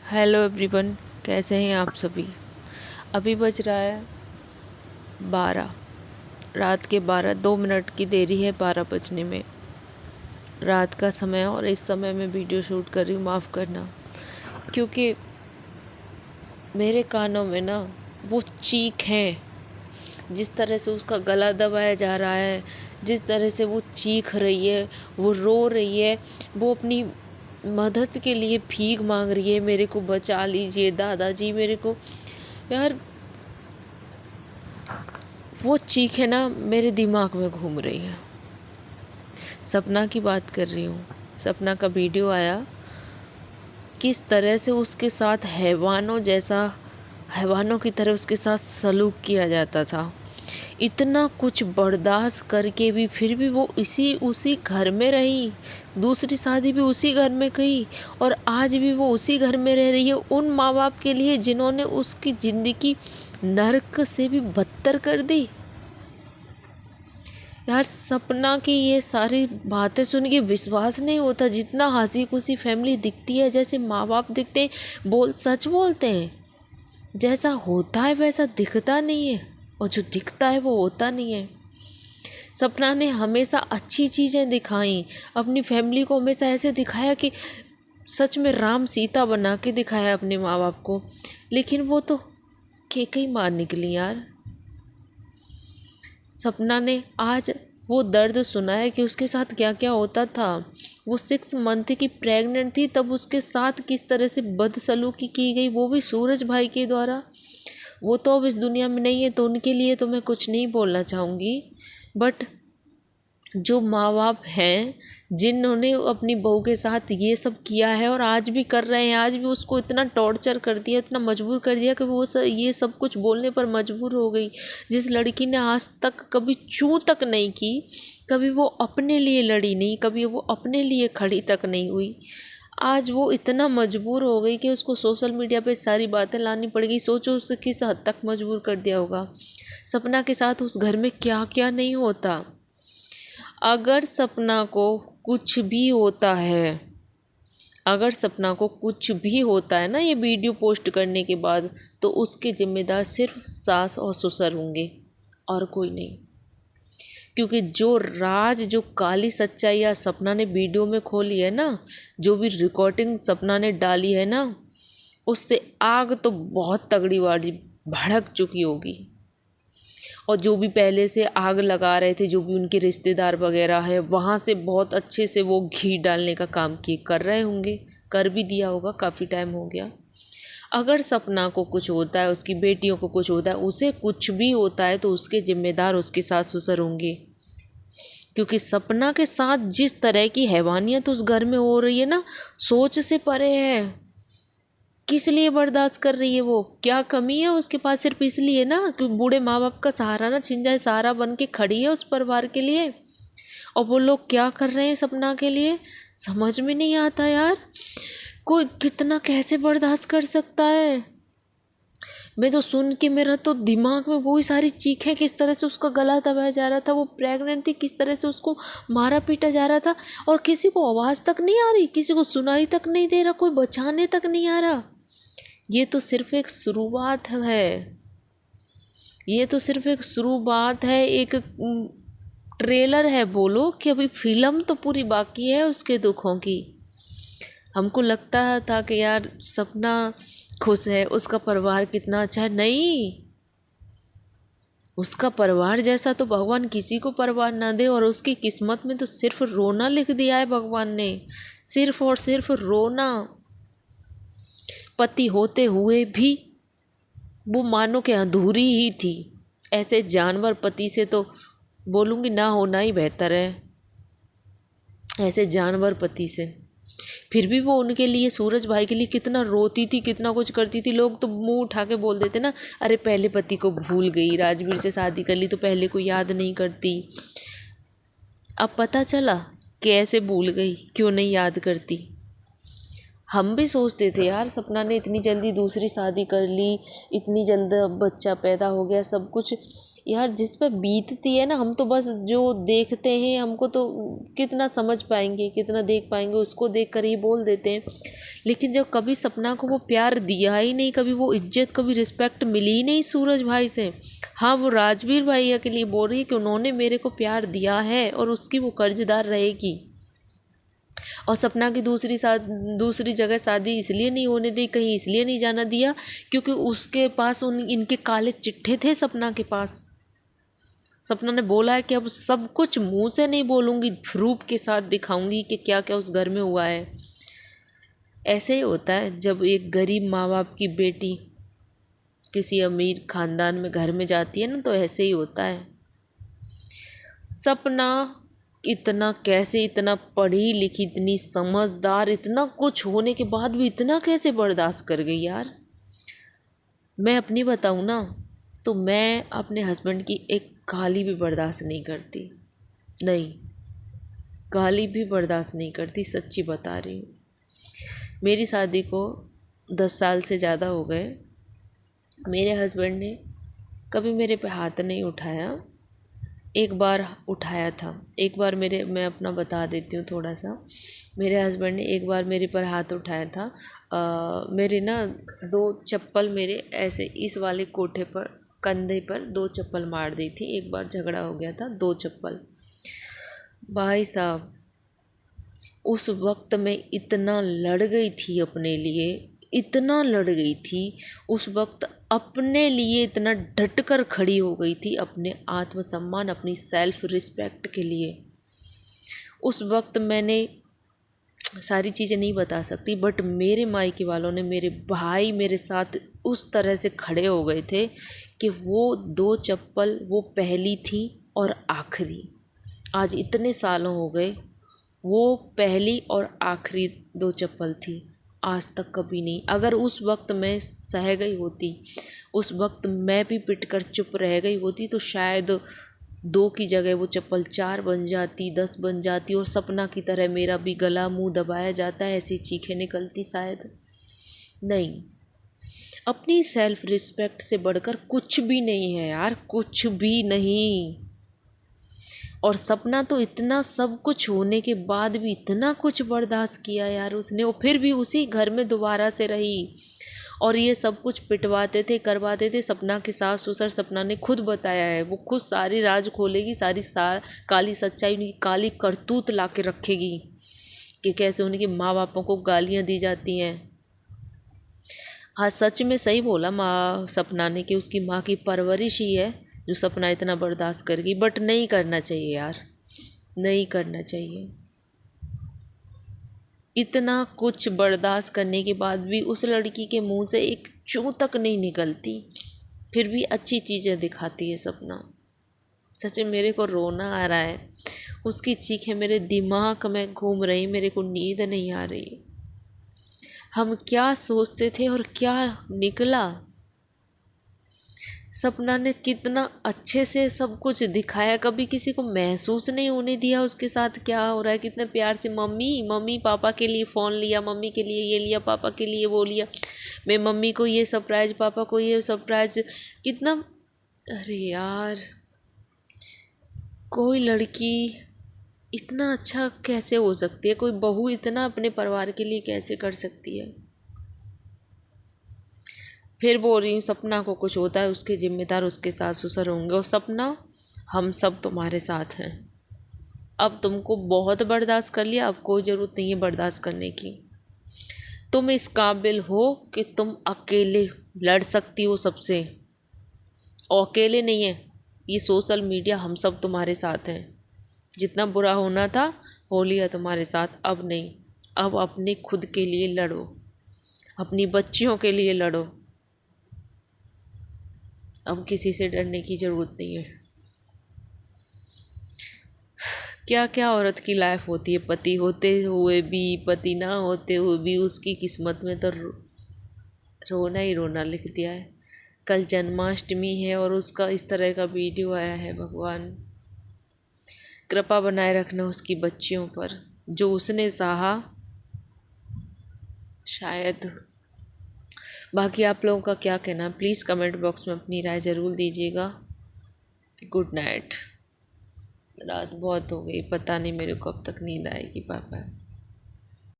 Hello everyone, कैसे हैं आप सभी। अभी बज रहा है 12, रात के 12 2 मिनट की देरी है 12 बजने में। रात का समय और इस समय मैं वीडियो शूट कर रही हूँ, माफ़ करना। क्योंकि मेरे कानों में ना वो चीख है, जिस तरह से उसका गला दबाया जा रहा है, जिस तरह से वो चीख रही है, वो रो रही है, वो अपनी मदद के लिए भीख मांग रही है, मेरे को बचा लीजिए दादाजी, मेरे को। यार वो चीख है ना, मेरे दिमाग में घूम रही है। सपना की बात कर रही हूँ। सपना का वीडियो आया, किस तरह से उसके साथ हैवानों की तरह उसके साथ सलूक किया जाता था। इतना कुछ बर्दाश्त करके भी फिर भी वो उसी घर में रही, दूसरी शादी भी उसी घर में की और आज भी वो उसी घर में रह रही है, उन माँ बाप के लिए जिन्होंने उसकी ज़िंदगी नर्क से भी बदतर कर दी। यार सपना की ये सारी बातें सुन के विश्वास नहीं होता। जितना हंसी खुशी फैमिली दिखती है, जैसे माँ बाप दिखते हैं, सच बोलते हैं, जैसा होता है वैसा दिखता नहीं है, और जो दिखता है वो होता नहीं है। सपना ने हमेशा अच्छी चीज़ें दिखाई, अपनी फैमिली को हमेशा ऐसे दिखाया कि सच में राम सीता बना के दिखाया अपने माँ बाप को। लेकिन वो तो केकई मार निकली यार। सपना ने आज वो दर्द सुना है कि उसके साथ क्या क्या होता था। वो 6 मंथ की प्रेग्नेंट थी, तब उसके साथ किस तरह से बदसलूकी की गई, वो भी सूरज भाई के द्वारा। वो तो अब इस दुनिया में नहीं है, तो उनके लिए तो मैं कुछ नहीं बोलना चाहूँगी। बट जो माँ बाप हैं, जिन्होंने अपनी बहू के साथ ये सब किया है और आज भी कर रहे हैं, आज भी उसको इतना टॉर्चर कर दिया, इतना मजबूर कर दिया कि वो ये सब कुछ बोलने पर मजबूर हो गई। जिस लड़की ने आज तक कभी चूँ तक नहीं की, कभी वो अपने लिए लड़ी नहीं, कभी वो अपने लिए खड़ी तक नहीं हुई, आज वो इतना मजबूर हो गई कि उसको सोशल मीडिया पे सारी बातें लानी पड़ गई। सोचो उसे किस हद तक मजबूर कर दिया होगा। सपना के साथ उस घर में क्या क्या नहीं होता। अगर सपना को कुछ भी होता है, अगर सपना को कुछ भी होता है ना ये वीडियो पोस्ट करने के बाद, तो उसके जिम्मेदार सिर्फ सास और ससुर होंगे और कोई नहीं। क्योंकि जो काली सच्चाई या सपना ने वीडियो में खोली है ना, जो भी रिकॉर्डिंग सपना ने डाली है ना, उससे आग तो बहुत तगड़ी वाली भड़क चुकी होगी। और जो भी पहले से आग लगा रहे थे, जो भी उनके रिश्तेदार वगैरह है, वहाँ से बहुत अच्छे से वो घी डालने का काम कर रहे होंगे, कर भी दिया होगा, काफ़ी टाइम हो गया। अगर सपना को कुछ होता है, उसकी बेटियों को कुछ होता है, उसे कुछ भी होता है, तो उसके जिम्मेदार उसके सास ससुर होंगे। क्योंकि सपना के साथ जिस तरह की हैवानियत उस घर में हो रही है ना, सोच से परे है। किस लिए बर्दाश्त कर रही है वो? क्या कमी है उसके पास? सिर्फ इसलिए ना कि बूढ़े माँ बाप का सहारा ना छिन जाए, सहारा बन के खड़ी है उस परिवार के लिए। और वो लोग क्या कर रहे हैं सपना के लिए, समझ में नहीं आता यार। कोई कितना कैसे बर्दाश्त कर सकता है? मैं तो सुन के मेरा तो दिमाग में वही सारी चीखें, किस तरह से उसका गला दबाया जा रहा था, वो प्रेग्नेंट थी, किस तरह से उसको मारा पीटा जा रहा था, और किसी को आवाज़ तक नहीं आ रही, किसी को सुनाई तक नहीं दे रहा, कोई बचाने तक नहीं आ रहा। ये तो सिर्फ एक शुरुआत है, ये तो सिर्फ एक शुरुआत है, एक ट्रेलर है बोलो, कि अभी फिल्म तो पूरी बाकी है उसके दुखों की। हमको लगता था कि यार सपना खुश है, उसका परिवार कितना अच्छा है। नहीं, उसका परिवार जैसा तो भगवान किसी को परिवार ना दे, और उसकी किस्मत में तो सिर्फ रोना लिख दिया है भगवान ने, सिर्फ और सिर्फ रोना। पति होते हुए भी वो मानो कि अधूरी ही थी। ऐसे जानवर पति से तो बोलूँगी ना होना ही बेहतर है, ऐसे जानवर पति से। फिर भी वो उनके लिए, सूरज भाई के लिए कितना रोती थी, कितना कुछ करती थी। लोग तो मुंह उठा के बोल देते ना, अरे पहले पति को भूल गई, राजवीर से शादी कर ली तो पहले को याद नहीं करती। अब पता चला कैसे भूल गई, क्यों नहीं याद करती। हम भी सोचते थे यार सपना ने इतनी जल्दी दूसरी शादी कर ली, इतनी जल्द बच्चा पैदा हो गया, सब कुछ यार जिस पे बीतती है ना, हम तो बस जो देखते हैं, हमको तो कितना समझ पाएंगे, कितना देख पाएंगे, उसको देख कर ही बोल देते हैं। लेकिन जब कभी सपना को वो प्यार दिया ही नहीं, कभी वो इज्जत, कभी रिस्पेक्ट मिली ही नहीं सूरज भाई से। हाँ, वो राजवीर भैया के लिए बोल रही है कि उन्होंने मेरे को प्यार दिया है और उसकी वो कर्जदार रहेगी। और सपना की दूसरी जगह शादी इसलिए नहीं होने दी, कहीं इसलिए नहीं जाना दिया क्योंकि उसके पास इनके काले चिट्ठे थे सपना के पास। सपना ने बोला है कि अब सब कुछ मुंह से नहीं बोलूँगी, प्रूफ के साथ दिखाऊंगी कि क्या क्या उस घर में हुआ है। ऐसे ही होता है जब एक गरीब माँ बाप की बेटी किसी अमीर खानदान में घर में जाती है ना, तो ऐसे ही होता है। सपना इतना पढ़ी लिखी, इतनी समझदार, इतना कुछ होने के बाद भी इतना कैसे बर्दाश्त कर गई यार। मैं अपनी बताऊँ ना, तो मैं अपने हस्बैंड की एक गाली भी बर्दाश्त नहीं करती। नहीं, गाली भी बर्दाश्त नहीं करती, सच्ची बता रही हूँ। मेरी शादी को 10 साल से ज़्यादा हो गए। मेरे हस्बैंड ने कभी मेरे पे हाथ नहीं उठाया। एक बार उठाया था, एक बार मैं अपना बता देती हूँ थोड़ा सा। मेरे हस्बैंड ने एक बार मेरे पर हाथ उठाया था। मेरे ना 2 चप्पल मेरे ऐसे इस वाले कोठे पर, कंधे पर 2 चप्पल मार दी थी। एक बार झगड़ा हो गया था, 2 चप्पल। भाई साहब, उस वक्त मैं इतना लड़ गई थी अपने लिए, इतना लड़ गई थी उस वक्त, अपने लिए इतना डट कर खड़ी हो गई थी, अपने आत्मसम्मान, अपनी सेल्फ रिस्पेक्ट के लिए। उस वक्त मैंने सारी चीज़ें नहीं बता सकती, बट मेरे मायके वालों ने, मेरे भाई मेरे साथ उस तरह से खड़े हो गए थे कि वो 2 चप्पल, वो पहली थी और आखिरी। आज इतने सालों हो गए, वो पहली और आखिरी 2 चप्पल थी, आज तक कभी नहीं। अगर उस वक्त मैं सह गई होती, उस वक्त मैं भी पिट कर चुप रह गई होती, तो शायद 2 की जगह वो चप्पल 4 बन जाती, 10 बन जाती, और सपना की तरह मेरा भी गला मुंह दबाया जाता है, ऐसी चीखें निकलती शायद। नहीं, अपनी सेल्फ रिस्पेक्ट से बढ़कर कुछ भी नहीं है यार, कुछ भी नहीं। और सपना तो इतना सब कुछ होने के बाद भी इतना कुछ बर्दाश्त किया यार उसने, और फिर भी उसी घर में दोबारा से रही। और ये सब कुछ पिटवाते थे, करवाते थे सपना के सास ससुर। सपना ने खुद बताया है, वो खुद सारी राज खोलेगी, सारी काली सच्चाई, उनकी काली करतूत ला के रखेगी कि कैसे उनके माँ बापों को गालियाँ दी जाती हैं। हाँ, सच में सही बोला माँ सपना ने कि उसकी माँ की परवरिश ही है जो सपना इतना बर्दाश्त कर गई। बट नहीं करना चाहिए यार, नहीं करना चाहिए। इतना कुछ बर्दाश्त करने के बाद भी उस लड़की के मुंह से एक चूं तक नहीं निकलती, फिर भी अच्छी चीज़ें दिखाती है सपना। सच में मेरे को रोना आ रहा है, उसकी चीखें मेरे दिमाग में घूम रही, मेरे को नींद नहीं आ रही। हम क्या सोचते थे और क्या निकला। सपना ने कितना अच्छे से सब कुछ दिखाया, कभी किसी को महसूस नहीं होने दिया उसके साथ क्या हो रहा है। कितने प्यार से मम्मी मम्मी, पापा के लिए फ़ोन लिया, मम्मी के लिए ये लिया, पापा के लिए वो लिया, मैं मम्मी को ये सरप्राइज़, पापा को ये सरप्राइज़। कितना, अरे यार, कोई लड़की इतना अच्छा कैसे हो सकती है, कोई बहू इतना अपने परिवार के लिए कैसे कर सकती है। फिर बोल रही हूँ, सपना को कुछ होता है, उसके जिम्मेदार उसके सास ससुर होंगे। और सपना, हम सब तुम्हारे साथ हैं। अब तुमको बहुत बर्दाश्त कर लिया, अब कोई ज़रूरत नहीं है बर्दाश्त करने की। तुम इस काबिल हो कि तुम अकेले लड़ सकती हो सबसे, और अकेले नहीं है, ये सोशल मीडिया, हम सब तुम्हारे साथ हैं। जितना बुरा होना था हो लिया तुम्हारे साथ, अब नहीं। अब अपने खुद के लिए लड़ो, अपनी बच्चियों के लिए लड़ो। अब किसी से डरने की ज़रूरत नहीं है। क्या क्या औरत की लाइफ होती है, पति होते हुए भी, पति ना होते हुए भी उसकी किस्मत में तो रोना ही रोना लिख दिया है। कल जन्माष्टमी है और उसका इस तरह का वीडियो आया है। भगवान कृपा बनाए रखना उसकी बच्चियों पर, जो उसने सहा शायद। बाकी आप लोगों का क्या कहना है, प्लीज़ कमेंट बॉक्स में अपनी राय ज़रूर दीजिएगा। Good night. रात बहुत हो गई, पता नहीं मेरे को कब तक नींद आएगी पापा।